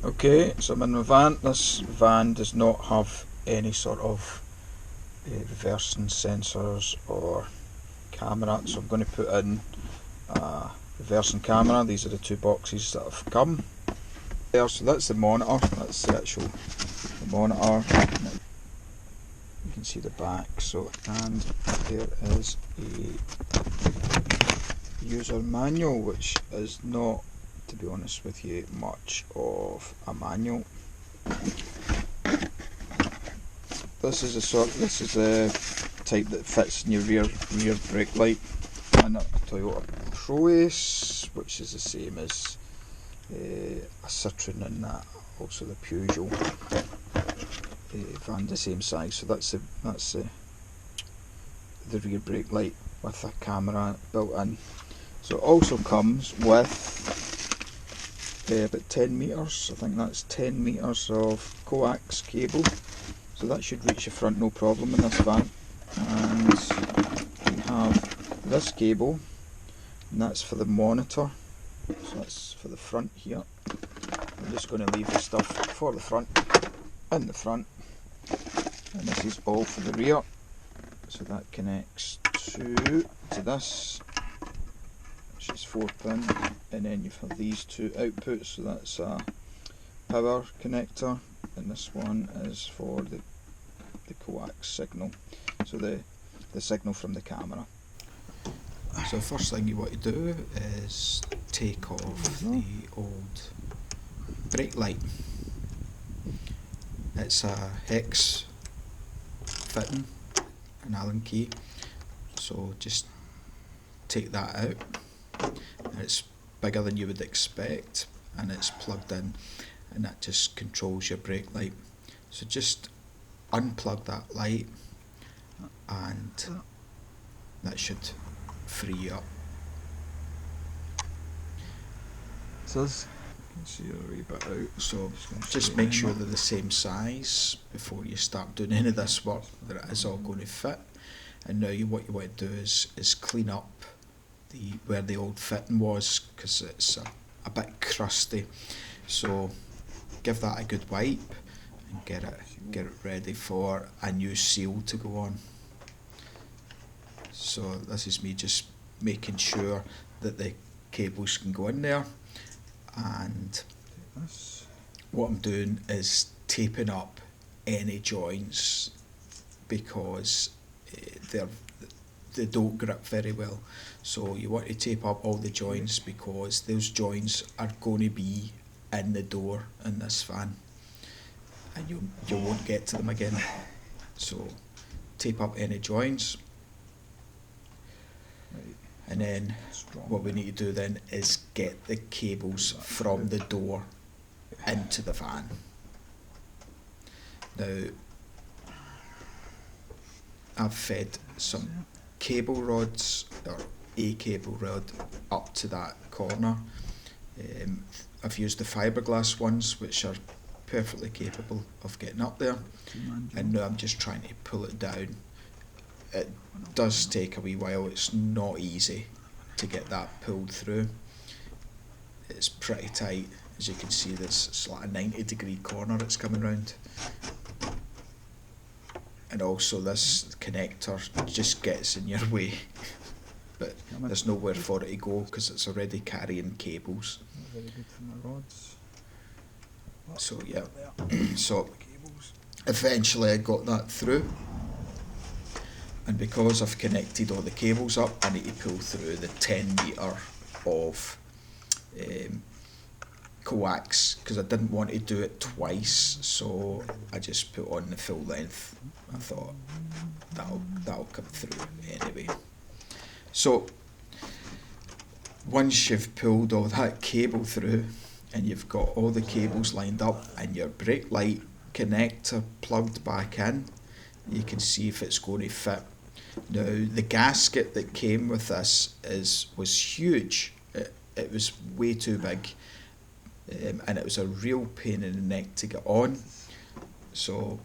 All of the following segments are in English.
Okay, so I'm in my van. This van does not have any sort of reversing sensors or camera, so I'm going to put in a reversing camera. These are the two boxes that have come there. So that's the monitor, that's the actual monitor. You can see the back, so, and there is a user manual, which is not, to be honest with you, much of a manual. This is a type that fits in your rear brake light, and a Toyota ProAce, which is the same as a Citroen, and that also the Peugeot van, the same size. So that's the rear brake light with a camera built in. So it also comes with about 10 metres, I think that's 10 metres of coax cable, so that should reach the front no problem in this van. And we have this cable, and that's for the monitor, so that's for the front here. I'm just going to leave the stuff for the front in the front, and this is all for the rear, so that connects to this, which is 4-pin, and then you have these two outputs, so that's a power connector, and this one is for the coax signal, so the signal from the camera. So the first thing you want to do is take off the old brake light. It's a hex fitting, an Allen key, so just take that out. And it's bigger than you would expect, and it's plugged in, and that just controls your brake light. So just unplug that light, and that should free you up. So this, you can see a wee bit out, so just make sure they're the same size before you start doing any of this work, that it is all going to fit. And now what you want to do is clean up where the old fitting was, because it's a bit crusty, so give that a good wipe and get it ready for a new seal to go on. So this is me just making sure that the cables can go in there, and what I'm doing is taping up any joints, because they don't grip very well. So you want to tape up all the joints, because those joints are going to be in the door in this van, and you won't get to them again. So tape up any joints, and then what we need to do then is get the cables from the door into the van. Now I've fed some cable rods, or a cable rod, up to that corner. I've used the fiberglass ones, which are perfectly capable of getting up there, and now I'm just trying to pull it down. It does take a wee while, it's not easy to get that pulled through. It's pretty tight, as you can see. It's like a 90-degree corner it's coming round. And also this connector just gets in your way, but there's nowhere for it to go because it's already carrying cables. Very good for my rods. So yeah, so eventually I got that through, and because I've connected all the cables up, I need to pull through the 10 metre of coax, because I didn't want to do it twice, so I just put on the full length. I thought that'll come through anyway. So once you've pulled all that cable through, and you've got all the cables lined up and your brake light connector plugged back in, you can see if it's going to fit. Now the gasket that came with this was huge. It was way too big, and it was a real pain in the neck to get on. So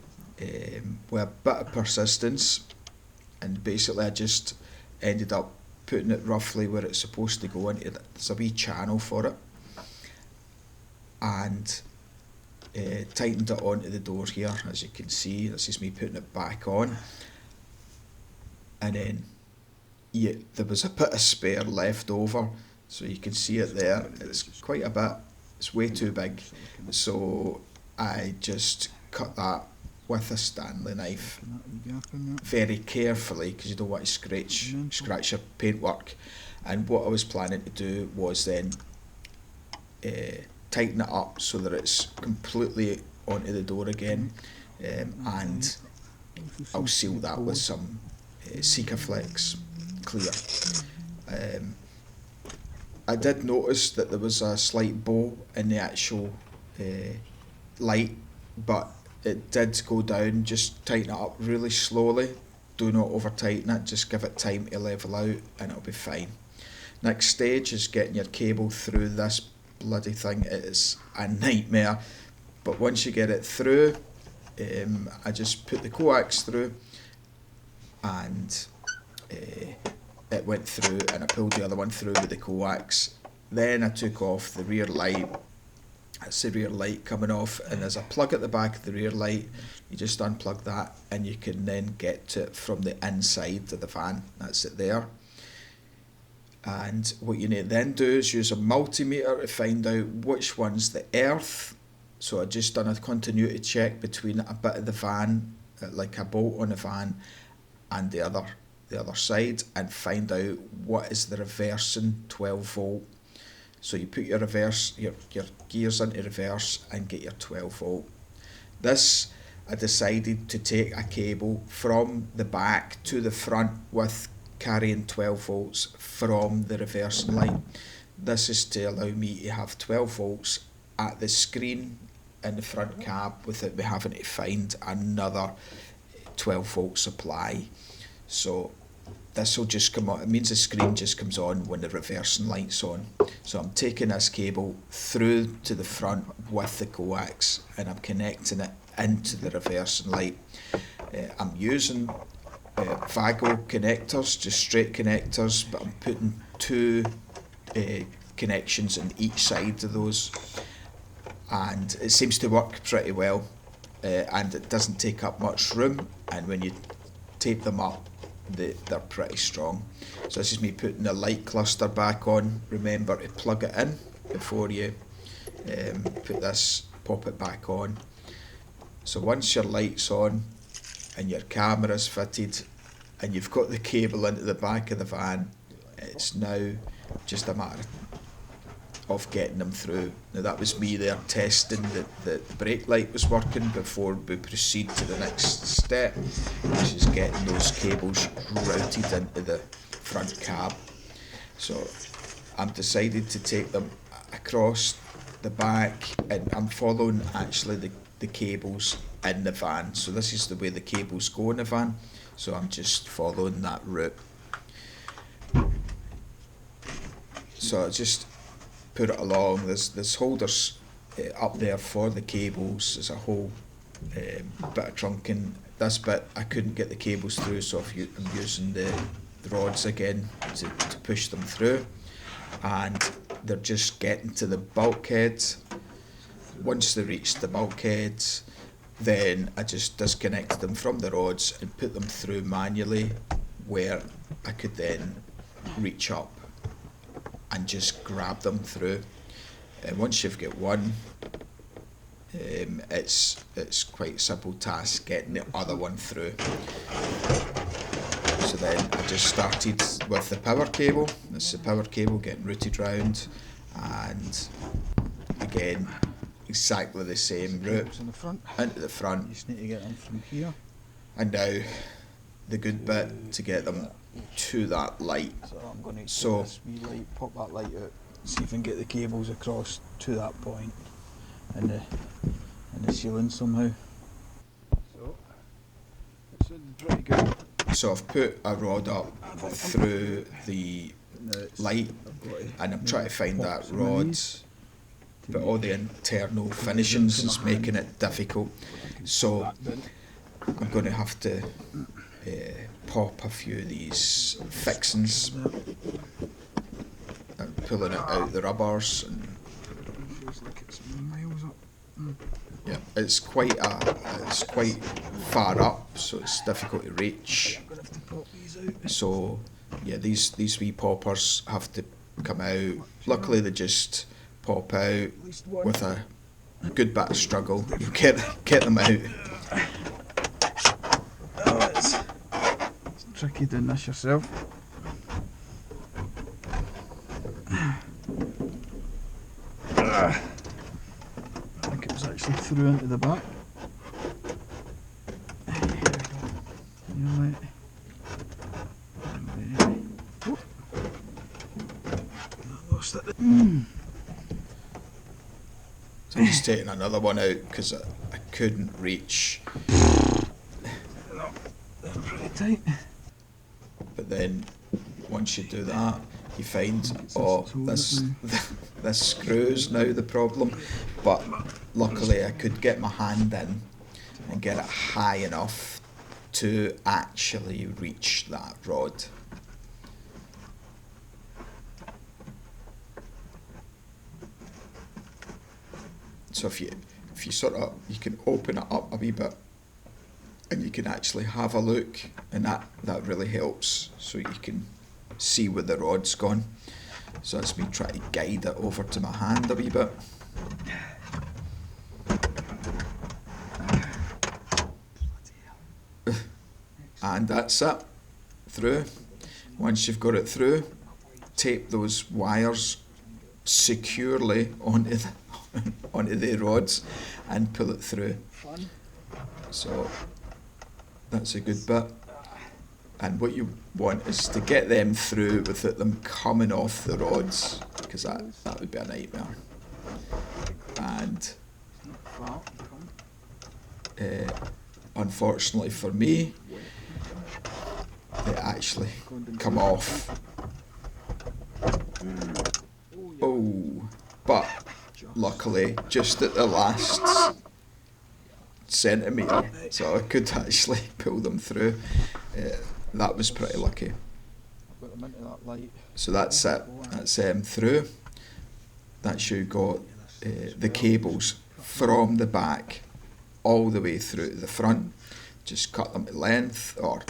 with a bit of persistence, and basically I just ended up putting it roughly where it's supposed to go into. There's a wee channel for it, and tightened it onto the door here, as you can see. This is me putting it back on, and then there was a bit of spare left over, so you can see it there. It's quite a bit, it's way too big, so I just cut that with a Stanley knife very carefully, because you don't want to scratch your paintwork. And what I was planning to do was then tighten it up so that it's completely onto the door again, and I'll seal that with some Sikaflex clear. I did notice that there was a slight bow in the actual light, but it did go down. Just tighten it up really slowly, do not over tighten it, just give it time to level out and it'll be fine. Next stage is getting your cable through this bloody thing. It is a nightmare, but once you get it through, I just put the coax through, and it went through, and I pulled the other one through with the coax. Then I took off the rear light. That's the rear light coming off, and there's a plug at the back of the rear light. You just unplug that and you can then get to it from the inside of the van. That's it there. And what you need to then do is use a multimeter to find out which one's the earth. So I just done a continuity check between a bit of the van, like a bolt on the van, and the other side, and find out what is the reversing 12 volt. So you put your gears into reverse and get your 12 volt. This, I decided to take a cable from the back to the front with carrying 12 volts from the reversing light. This is to allow me to have 12 volts at the screen in the front cab without me having to find another 12 volt supply. So this will just come on. It means the screen just comes on when the reversing light's on. So I'm taking this cable through to the front with the coax, and I'm connecting it into the reversing light. I'm using Vago connectors, just straight connectors, but I'm putting two connections in each side of those, and it seems to work pretty well, and it doesn't take up much room, and when you tape them up, they're pretty strong. So this is me putting the light cluster back on. Remember to plug it in before you pop it back on. So once your light's on and your camera's fitted and you've got the cable into the back of the van, it's now just a matter of getting them through. Now that was me there testing that the brake light was working before we proceed to the next step, which is getting those cables routed into the front cab. So I'm decided to take them across the back, and I'm following actually the cables in the van. So this is the way the cables go in the van, so I'm just following that route. So I just put it along. There's holders up there for the cables. There's a whole bit of trunking. This bit I couldn't get the cables through, so I'm using the rods again to push them through, and they're just getting to the bulkheads. Once they reach the bulkheads, then I just disconnected them from the rods and put them through manually, where I could then reach up and just grab them through. And once you've got one, it's quite a simple task getting the other one through. So then I just started with the power cable. This is the power cable getting routed round, and again exactly the same route into the front. You just need to get them from here. And now the good bit to get them to that light. So I'm going to take this wee light, pop that light out, see if I can get the cables across to that point in the ceiling somehow. So it's pretty good. So I've put a rod up through the light, and I'm trying to find that rod, but all the internal finishings is making it difficult. So I'm going to have to pop a few of these fixings, and pulling it out the rubbers, and feels like it's miles up. Yeah, it's quite far up, so it's difficult to reach. I'm gonna have to pop these out. So yeah, these wee poppers have to come out. Luckily they just pop out At least one. with a good bit of struggle. You get them out. Oh, it's tricky doing this yourself. I think it was actually through into the back. Here we go. You're right. I lost it. So I'm just taking another one out because I couldn't reach. No, they're pretty tight. But then once you do that, you find, oh, this screw's now the problem. But luckily I could get my hand in and get it high enough to actually reach that rod. So if you you can open it up a wee bit and you can actually have a look, and that really helps, so you can see where the rod's gone. So that's me trying to guide it over to my hand a wee bit. And that's it, through. Once you've got it through, tape those wires securely onto the rods and pull it through. So that's a good bit. And what you want is to get them through without them coming off the rods, because that would be a nightmare. And unfortunately for me, they actually come off. Oh, but luckily just at the last centimetre, so I could actually pull them through. That was pretty lucky. So that's it, that's them through. That's you got the cables from the back all the way through to the front. Just cut them to length, or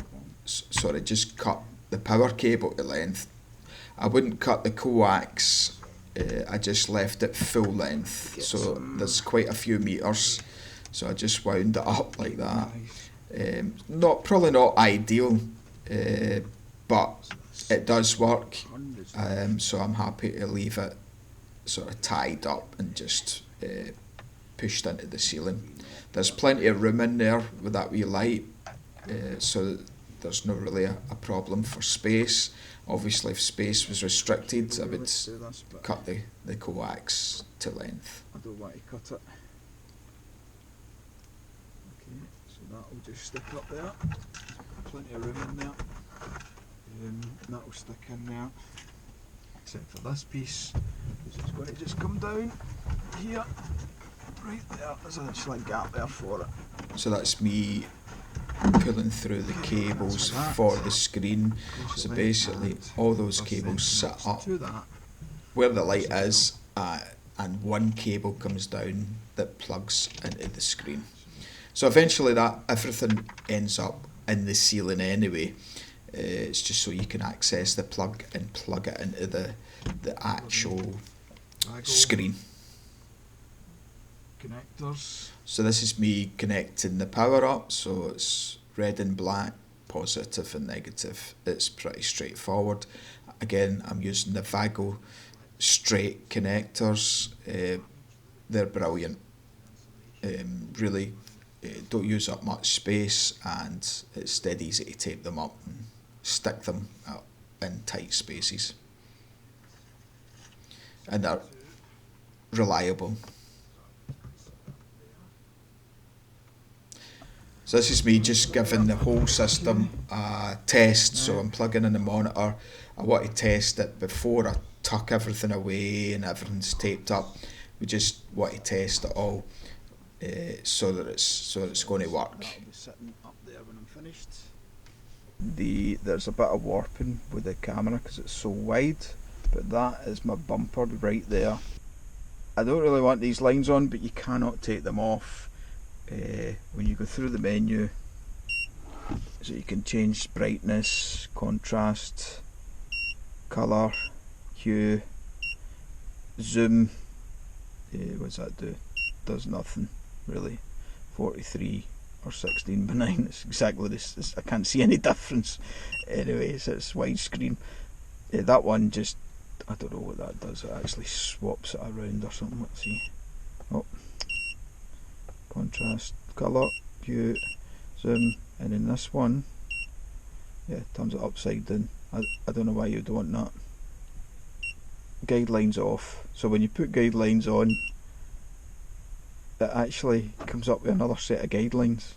sorry, just cut the power cable to length. I wouldn't cut the coax, I just left it full length, so there's quite a few metres, so I just wound it up like that. Probably not ideal, but it does work, so I'm happy to leave it sort of tied up and just pushed into the ceiling. There's plenty of room in there with that wee light, so there's not really a problem for space. Obviously if space was restricted, I would cut the coax to length. I don't want to cut it. Okay, so that'll just stick up there. Plenty of room in there. That'll stick in there. Except for this piece, which is going to just come down here. Right there, there's a slight gap there for it. So that's me pulling through the cables for the screen. So basically all those cables sit up where the light is, and one cable comes down that plugs into the screen. So eventually that everything ends up in the ceiling anyway. It's just so you can access the plug and plug it into the actual screen. Connectors. So this is me connecting the power up, so it's red and black, positive and negative. It's pretty straightforward. Again, I'm using the Vago straight connectors. They're brilliant. Really don't use up much space, and it's dead easy to tape them up and stick them up in tight spaces. And they're reliable. So this is me just giving the whole system a test. So I'm plugging in the monitor. I want to test it before I tuck everything away and everything's taped up. We just want to test it all so that it's going to work. That'll be sitting up there when I'm finished. There's a bit of warping with the camera because it's so wide, but that is my bumper right there. I don't really want these lines on, but you cannot take them off when you go through the menu. So you can change brightness, contrast, colour, hue, zoom. What's that do? Does nothing really. 43 or 16:9. It's exactly this. I can't see any difference. Anyway, so it's widescreen. That one just, I don't know what that does. It actually swaps it around or something. Let's see. Oh, contrast, colour, hue, zoom, and in this one, yeah, turns it upside down. I don't know why you'd want that. Guidelines off. So when you put guidelines on, it actually comes up with another set of guidelines.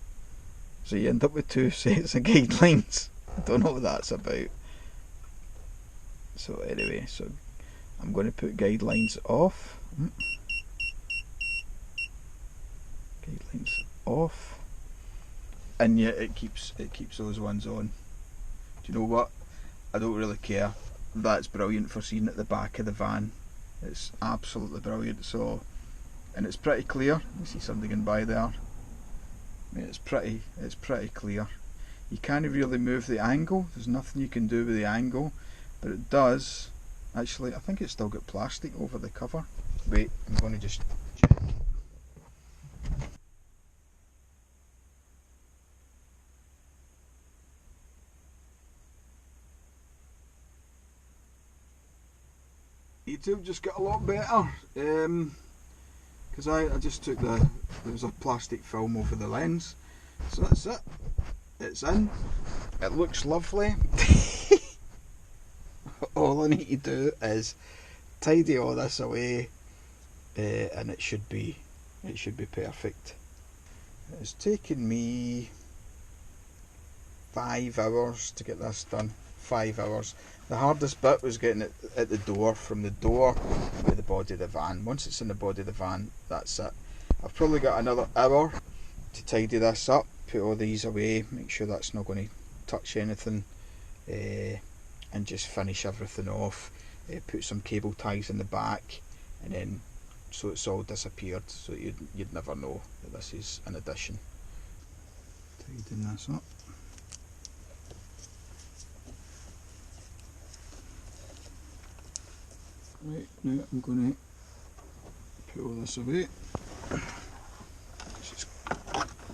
So you end up with two sets of guidelines. I don't know what that's about. So anyway, so I'm going to put guidelines off. Guidelines off. And yeah, it keeps those ones on. Do you know what? I don't really care. That's brilliant for seeing at the back of the van. It's absolutely brilliant. So, and it's pretty clear. You see something going by there. I mean, it's pretty clear. You can't really move the angle. There's nothing you can do with the angle, but it does. Actually, I think it's still got plastic over the cover. Wait, I'm going to just check. YouTube just got a lot better. Because I just took there was a plastic film over the lens, so that's it, it's in, it looks lovely. All I need to do is tidy all this away, and it should be perfect. It's taken me 5 hours to get this done. 5 hours. The hardest bit was getting it at the door, from the door to the body of the van. Once it's in the body of the van, that's it. I've probably got another hour to tidy this up, put all these away, make sure that's not going to touch anything, and just finish everything off. Put some cable ties in the back, and then so it's all disappeared, so you'd never know that this is an addition. Tidying this up. Right, now I'm going to put all this away. It's just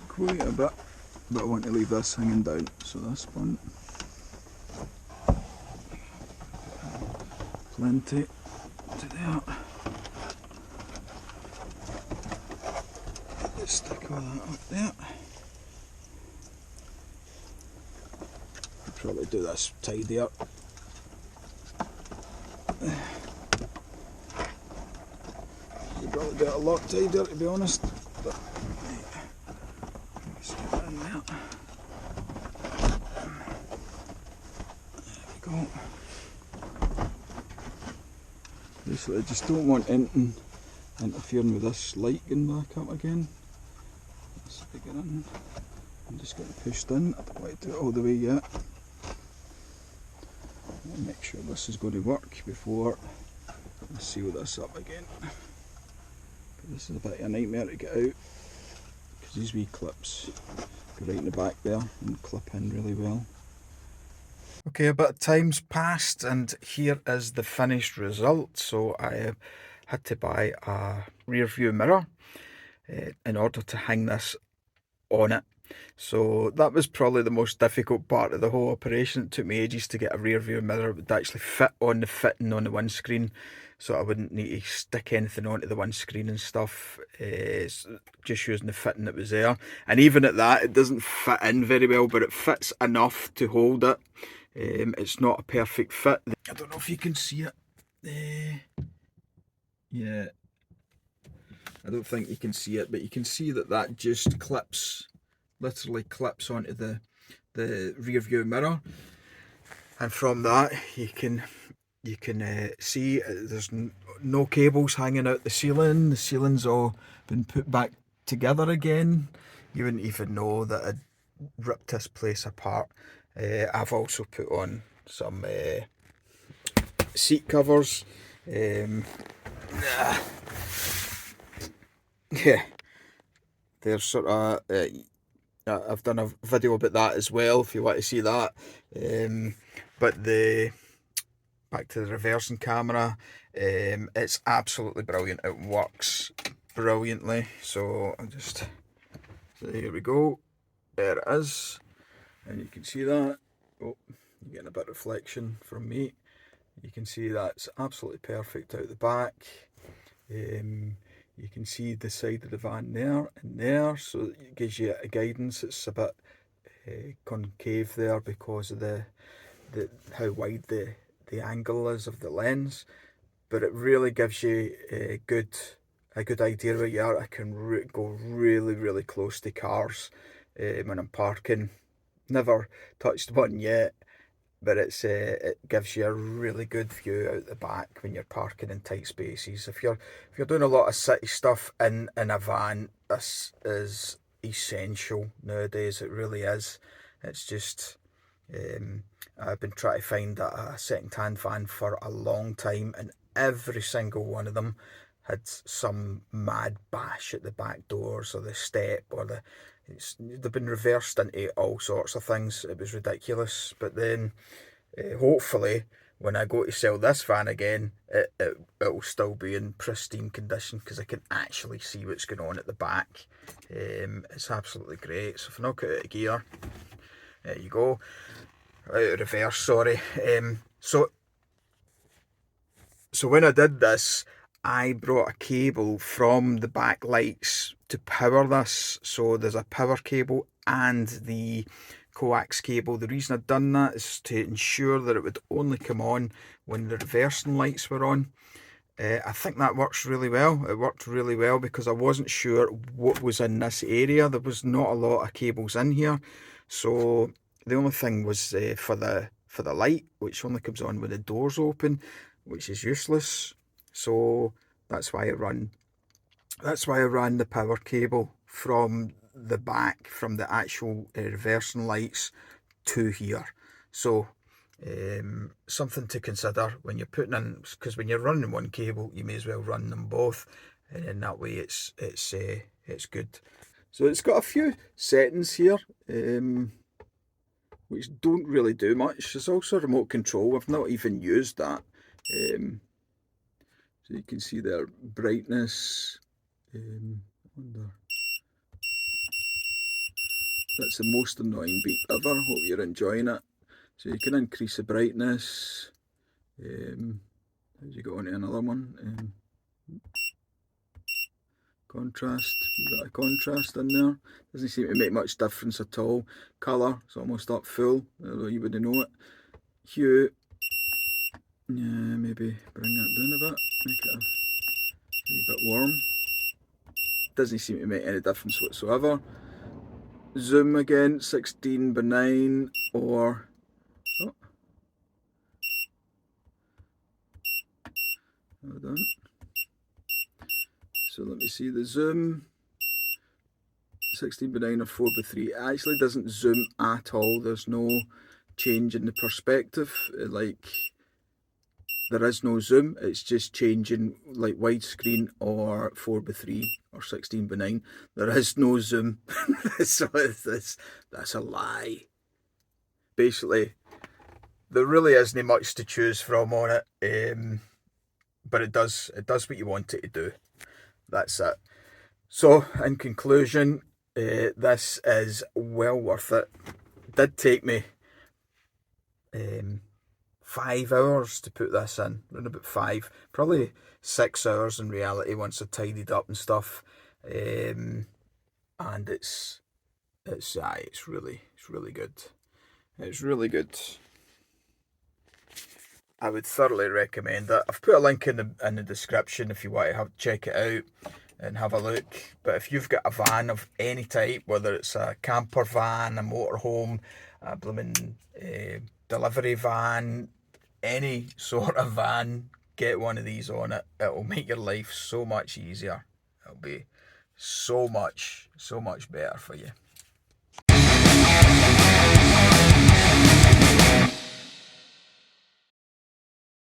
quite a bit, but I want to leave this hanging down, so this one. Plenty to there. Let's stick all that up there. I'll probably do this tidier. Probably do it a lot tidier, to be honest, but let's get that in there. There we go. Basically, I just don't want anything interfering with this light going back up again. Let's stick it in. I'm just getting pushed in. I don't want to do it all the way yet. I'll make sure this is going to work before I seal this up again. This is a bit of a nightmare to get out, because these wee clips go right in the back there and clip in really well. Okay, a bit of time's passed and here is the finished result. So I had to buy a rear view mirror in order to hang this on it. So that was probably the most difficult part of the whole operation. It took me ages to get a rear view mirror that would actually fit on the fitting on the windscreen, so I wouldn't need to stick anything onto the windscreen and stuff. Just using the fitting that was there, and even at that it doesn't fit in very well, but it fits enough to hold it. It's not a perfect fit. I don't know if you can see it. Yeah, I don't think you can see it, but you can see that just clips, literally clips onto the rear view mirror, and from that you can see there's no cables hanging out the ceiling. The ceiling's all been put back together again. You wouldn't even know that I'd ripped this place apart. I've also put on some seat covers. yeah, there's sort of I've done a video about that as well if you want to see that. But back to the reversing camera, it's absolutely brilliant. It works brilliantly. So here we go. There it is, and you can see that. Oh, you're getting a bit of reflection from me. You can see that's absolutely perfect out the back. You can see the side of the van there and there, so it gives you a guidance. It's a bit concave there because of the how wide the angle is of the lens, but it really gives you a good idea where you are. I can go really close to cars when I'm parking. Never touched one yet, but it gives you a really good view out the back when you're parking in tight spaces. If you're doing a lot of city stuff in a van, this is essential nowadays. It really is. It's just I've been trying to find a second-hand van for a long time, and every single one of them had some mad bash at the back doors or the step, or they've been reversed into all sorts of things. It was ridiculous. But then hopefully when I go to sell this van again, it will still be in pristine condition, because I can actually see what's going on at the back. It's absolutely great. So if I knock it out of gear, there you go. Out of reverse, sorry. So when I did this, I brought a cable from the back lights to power this. So there's a power cable and the coax cable. The reason I'd done that is to ensure that it would only come on when the reversing lights were on. I think that works really well. It worked really well because I wasn't sure what was in this area. There was not a lot of cables in here, so the only thing was for the light, which only comes on when the door's open, which is useless. So that's why I ran the power cable from the back, from the actual reversing lights to here. So something to consider when you're putting in, because when you're running one cable, you may as well run them both, and in that way it's good. So it's got a few settings here, which don't really do much. There's also remote control. I've not even used that. So you can see their brightness. That's the most annoying beep ever. Hope you're enjoying it. So you can increase the brightness. As you go on to another one, contrast. You've got a contrast in there. Doesn't seem to make much difference at all. Colour, it's almost up full, although you wouldn't know it. Hue, yeah, maybe bring that down a bit, make it a wee bit warm. Doesn't seem to make any difference whatsoever. Zoom again, 16:9, or hold on. So let me see the zoom. 16:9 or 4:3. It actually doesn't zoom at all. There's no change in the perspective. Like, there is no zoom. It's just changing like widescreen or 4:3 or 16:9. There is no zoom. So that's a lie. Basically, there really isn't much to choose from on it. But it does what you want it to do. That's it. So in conclusion, this is well worth it. It did take me 5 hours to put this in, around about 5, probably 6 hours in reality once I tidied up and stuff. And it's really good. It's really good. I would thoroughly recommend it. I've put a link in the description if you want to check it out and have a look. But if you've got a van of any type, whether it's a camper van, a motorhome, a blooming delivery van, any sort of van, get one of these on it. It will make your life so much easier. It'll be so much better for you.